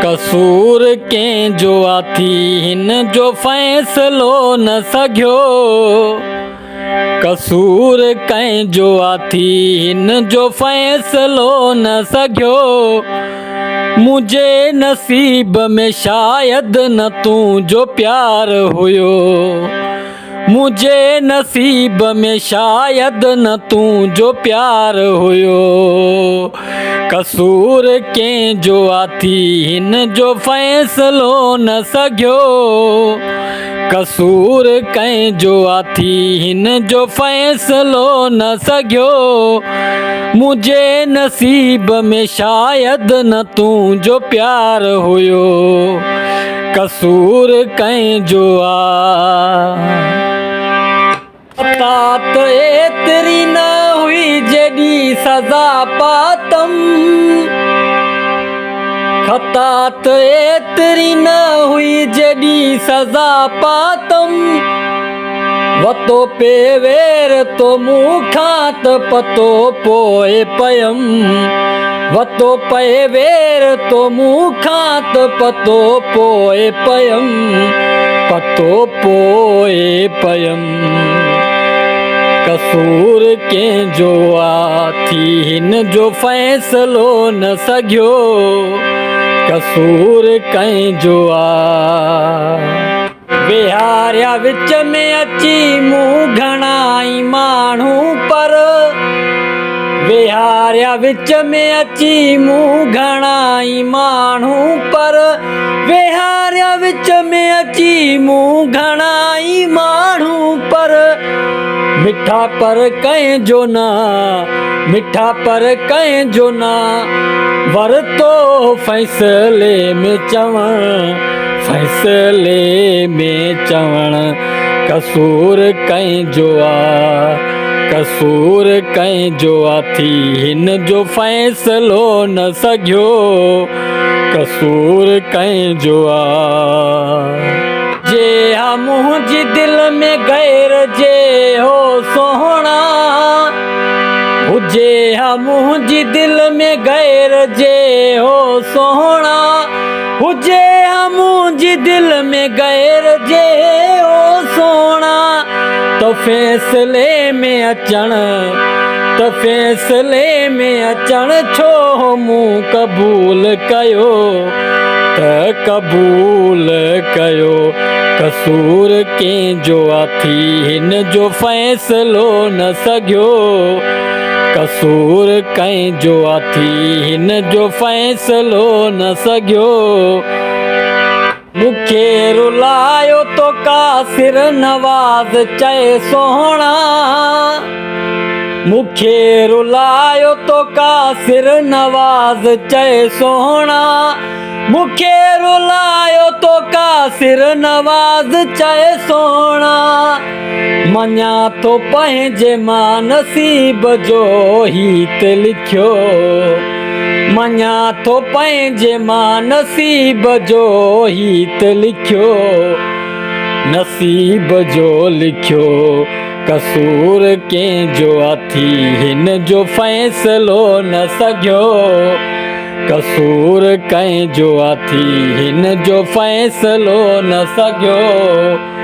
कसूर कंहिंजो आथी हिन जो फ़ैसिलो न सघियो। कसूर कंहिंजो आथी हिन जो फ़ैसिलो न सघियो। मुंहिंजे नसीब में शायदि न तुंहिंजो प्यार हुयो। मुंहिंजे नसीब में शायदि न तुंहिंजो प्यार हुयो। कसूर कंहिंजो आथी हिन जो फ़ैसिलो न सघियो। कसूर कंहिंजो आथी हिन जो फ़ैसिलो न सघियो। मुंहिंजे नसीब में शायदि न तुंहिंजो प्यार हुयो। कसूर कंहिंजो तात एतिरी न हुई जेॾी सज़ा पातम। खतात एतिरी न हुई जेॾी सज़ा पातम। वतो पे वेर तो मूंखां त पतो पोइ पयम। वतो पे वेर तो मूंखां त पतो पोइ पयम। पतो पोइ पयम। कसूर कंहिंजो आथी हिन जो फ़ैसिलो न सघियो। कसूर कंहिंजो विहारिया विच में अची मूं घणाई माण्हू पर। विहारिया विच में अची मूं घणाई माण्हू पर। विहारिया विच में अची मूं घणाई माण्हू पर। मिठा पर कंहिंजो न, मिठा पर कंहिंजो न। वरतो फ़ैसिले में चवण, फ़ैसिले में चवण। कसूर कंहिंजो कसूर कंहिंजो आथी हिन जो फ़ैसिलो न सघियो। कसूर कंहिंजो जे हा मुंहिंजी दिलि में गैर जे हो सोहणा। हुजे हा मुंहिंजी दिलि में गैर जे हो सोहणा। हुजे हा मुंहिंजी दिलि में गैर जे हो सोहणा। त फ़ैसिले में अचण, त फ़ैसिले में अचण छो मूं क़बूल कयो। त क़बूल कयो। कसूर कंहिंजो आथी हिन जो फ़ैसिलो न सघियो। कसूर कंहिंजो आथी हिन जो फ़ैसिलो न सघियो। मूंखे रुलायो तो कासिर नवाज़ चए सोहणा। मूंखे रुलायो तो कासिर नवाज़ चए सोहणा। मूंखे रुलायो तो कासिर नवाज़ चए सोहणा। मञा थो पंहिंजे मां नसीब जो हीत लिखियो। मञा थो पंहिंजे मां नसीब जो हीत लिखियो। नसीब जो लिखियो। कसूर कंहिंजो आथी हिन जो फ़ैसिलो न सघियो। कसूर कंहिंजो आथी हिन जो फ़ैसिलो न सघियो।